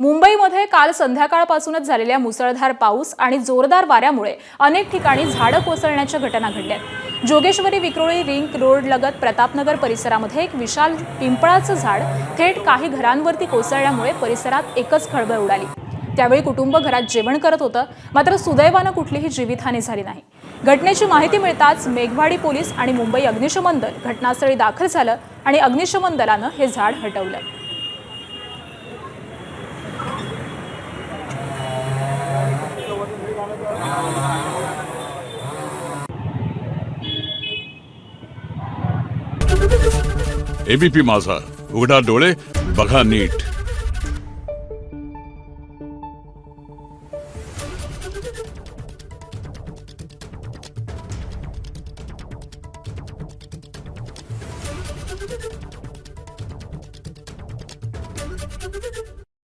मुंबईमध्ये काल संध्याकाळपासूनच झालेल्या मुसळधार पाऊस आणि जोरदार वाऱ्यामुळे अनेक ठिकाणी झाडं कोसळण्याच्या घटना घडल्यात। जोगेश्वरी विक्रोळी रिंग रोड लगत प्रतापनगर परिसरामध्ये एक विशाल पिंपळाचं झाड थेट काही घरांवरती कोसळल्यामुळे परिसरात एकच खळबळ उडाली। त्यावेळी कुटुंब घरात जेवण करत होतं, मात्र सुदैवानं कुठलीही जीवितहानी झाली नाही। घटनेची माहिती मिळताच मेघवाडी पोलीस आणि मुंबई अग्निशमन दल घटनास्थळी दाखल झालं आणि अग्निशमन दलानं हे झाड हटवलं। एबीपी माझा, उघडा डोळे बघा नीट।